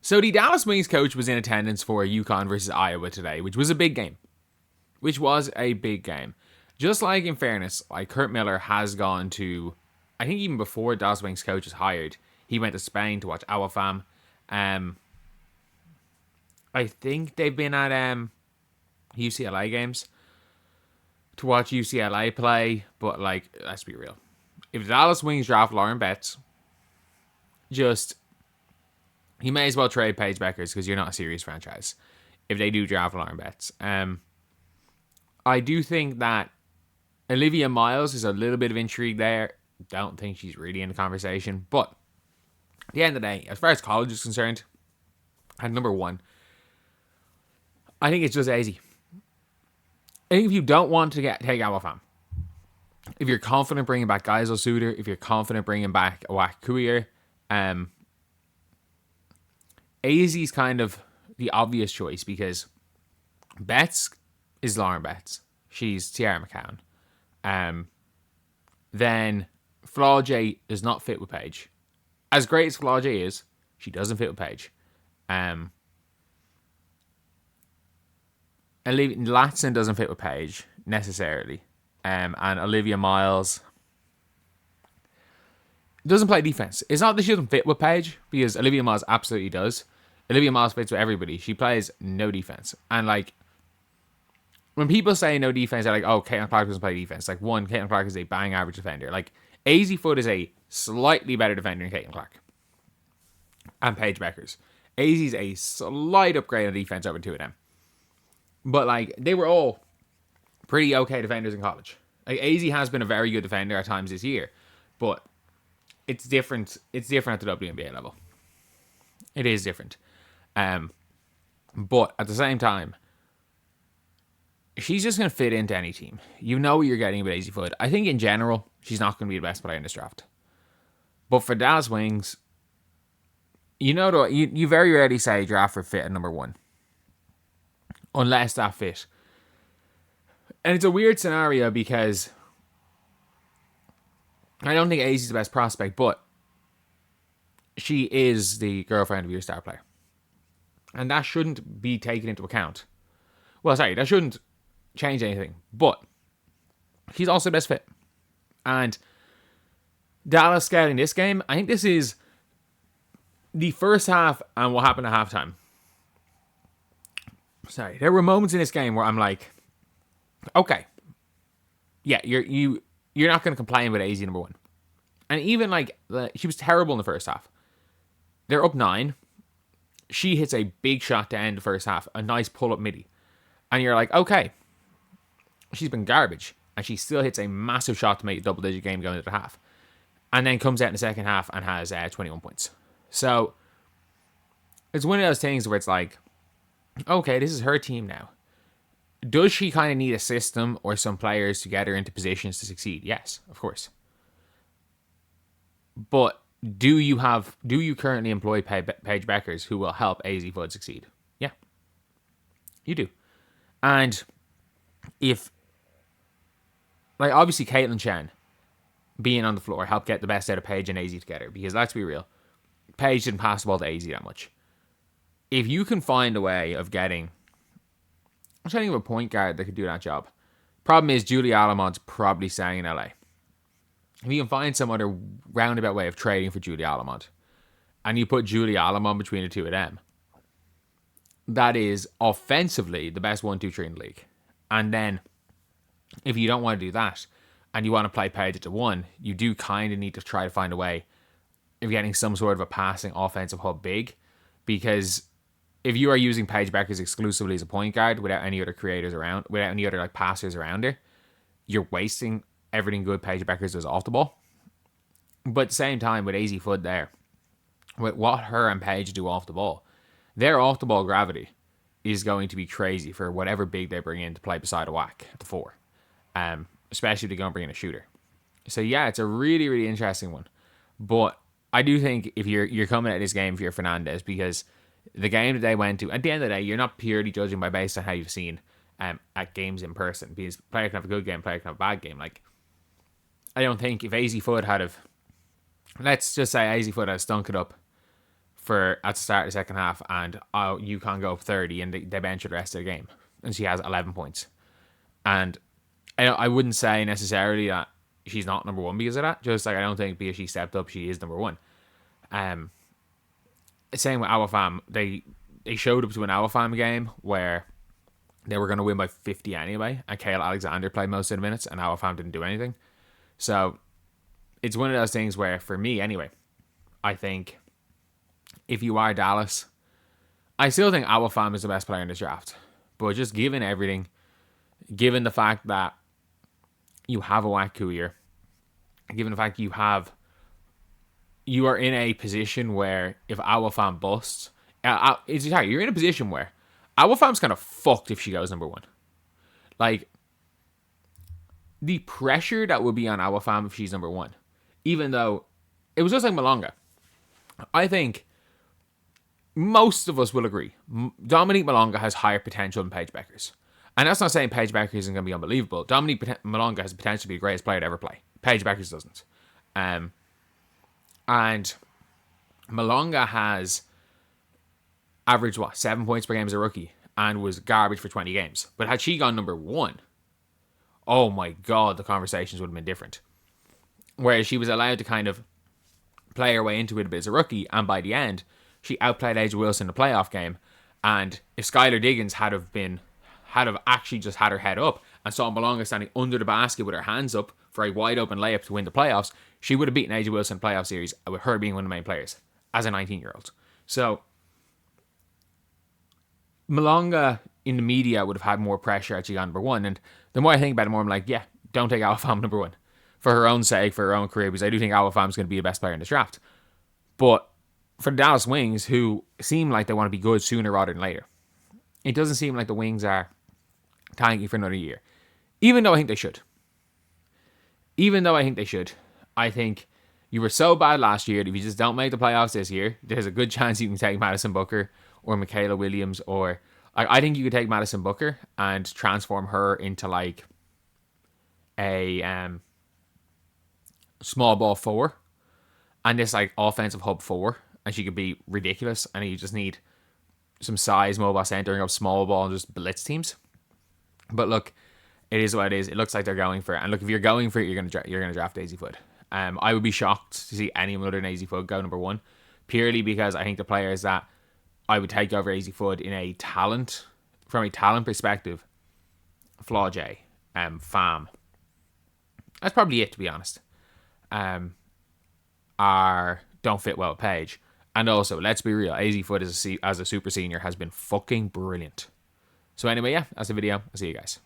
So the Dallas Wings coach was in attendance for UConn versus Iowa today, which was a big game. Just like, in fairness, like Kurt Miller has gone to, I think even before Dallas Wings coach was hired, he went to Spain to watch Awafam. I think they've been at UCLA games to watch UCLA play, but like, let's be real. If the Dallas Wings draft Lauren Betts, he may as well trade Paige Bueckers because you're not a serious franchise if they do draft Lauren Betts. I do think that Olivia Miles is a little bit of intrigue there. Don't think she's really in the conversation, but at the end of the day, as far as college is concerned, at number one, I think it's just Azzi. I think if you don't want to take Awafam, if you're confident bringing back Geisel Suter, if you're confident bringing back Awak Kuier, Azzi's kind of the obvious choice because Betts is Lauren Betts. She's Tiara McCown. Then Flau'jae does not fit with Paige. As great as Flau'jae is, she doesn't fit with Paige. Latson doesn't fit with Paige necessarily. And Olivia Miles doesn't play defense. It's not that she doesn't fit with Paige, because Olivia Miles absolutely does. Olivia Miles fits with everybody. She plays no defense. And like, when people say no defense, they're like, oh, Caitlin Clark doesn't play defense. Like, one, Caitlin Clark is a bang average defender. Like, Azzi Fudd is a slightly better defender than Caitlin Clark. And Paige Bueckers. Azzi's a slight upgrade on defense over two of them. But like, they were all pretty okay defenders in college. Like, Azzi has been a very good defender at times this year. But it's different. It's different at the WNBA level. It is different. But at the same time, she's just going to fit into any team. You know what you're getting with Azzi Fudd. I think in general, she's not going to be the best player in this draft. But for Dallas Wings, you very rarely say draft for fit at number one. Unless that fit. And it's a weird scenario because I don't think Azzi's the best prospect, but she is the girlfriend of your star player. And that shouldn't be taken into account. Well, sorry, that shouldn't change anything. But she's also the best fit. And Dallas scouting this game, I think this is the first half and what happened at halftime. Sorry, there were moments in this game where I'm like, okay, yeah, you're not going to complain with Azzi number one. And even like, she was terrible in the first half. They're up 9. She hits a big shot to end the first half, a nice pull-up midi. And you're like, okay, she's been garbage. And she still hits a massive shot to make a double-digit game going into the half. And then comes out in the second half and has 21 points. So, it's one of those things where it's like, okay, this is her team now. Does she kind of need a system or some players to get her into positions to succeed? Yes, of course. But do you currently employ Paige Bueckers who will help Azzi Fudd succeed? Yeah, you do. And if, like, obviously Caitlin Chen being on the floor helped get the best out of Paige and Azzi together, because let's be real, Paige didn't pass the ball to Azzi that much. If you can find a way of getting, I'm trying to think of a point guard that could do that job. Problem is, Julie Alamont's probably staying in LA. If you can find some other roundabout way of trading for Julie Alamont, and you put Julie Alamont between the two of them, that is offensively the best 1-2-3 in the league. And then, if you don't want to do that, and you want to play Paige at the 1, you do kind of need to try to find a way of getting some sort of a passing offensive hub big, because if you are using Paige Bueckers exclusively as a point guard without any other creators around, without any other like passers around her, you're wasting everything good Paige Bueckers does off the ball. But at the same time, with Azzi Fudd there, with what her and Paige do off the ball, their off the ball gravity is going to be crazy for whatever big they bring in to play beside a whack at the 4. Especially if they're going to bring in a shooter. So yeah, it's a really, really interesting one. But I do think if you're coming at this game for your Fernandez, because the game that they went to, at the end of the day, you're not purely judging based on how you've seen at games in person, because player can have a good game, player can have a bad game. Like, I don't think if Azzi Fudd let's just say Azzi Fudd had stunk it up for at the start of the second half, and UConn go up 30, and they bench her the rest of the game, and she has 11 points. And I wouldn't say necessarily that she's not number one because of that. Just like I don't think because she stepped up, she is number one. Same with Awafam. They showed up to an Awafam game where they were going to win by 50 anyway, and Kale Alexander played most of the minutes, and Awafam didn't do anything. So it's one of those things where, for me anyway, I think if you are Dallas, I still think Awafam is the best player in this draft. But just given everything, given the fact that you have a Waku here, given the fact you are in a position where if Awafam busts, you're in a position where Awafam's kind of fucked if she goes number one. Like, the pressure that would be on Awafam if she's number one, even though it was just like Malonga. I think most of us will agree Dominique Malonga has higher potential than Paige Bueckers. And that's not saying Paige Bueckers isn't going to be unbelievable. Dominique Malonga has the potential to be the greatest player to ever play. Paige Bueckers doesn't. And Malonga has averaged, 7 points per game as a rookie and was garbage for 20 games. But had she gone number one, oh my God, the conversations would have been different. Whereas she was allowed to kind of play her way into it a bit as a rookie, and by the end, she outplayed Angel Reese in the playoff game. And if Skylar Diggins had actually just had her head up and saw Malonga standing under the basket with her hands up for a wide open layup to win the playoffs, she would have beaten Angel Reese in the playoff series with her being one of the main players as a 19-year-old. So Malonga in the media would have had more pressure had she gone number one. And the more I think about it, the more I'm like, yeah, don't take Awafam number one. For her own sake, for her own career, because I do think Awafam's going to be the best player in this draft. But for the Dallas Wings, who seem like they want to be good sooner rather than later, it doesn't seem like the Wings are tanking for another year. Even though I think they should. I think you were so bad last year that if you just don't make the playoffs this year, there's a good chance you can take Madison Booker or Michaela Williams, or I think you could take Madison Booker and transform her into like a small ball 4 and this like offensive hub 4, and she could be ridiculous, and you just need some size mobile centering of small ball and just blitz teams. But look, it is what it is. It looks like they're going for it, and look, if you're going for it, you're gonna draft Azzi Fudd. I would be shocked to see anyone other than Azzi Fudd go number one, purely because I think the players that I would take over Azzi Fudd from a talent perspective, Flau'jae, Pham. That's probably it, to be honest. Don't fit well with Paige. And also, let's be real, Azzi Fudd as a super senior has been fucking brilliant. So anyway, yeah, that's the video. I'll see you guys.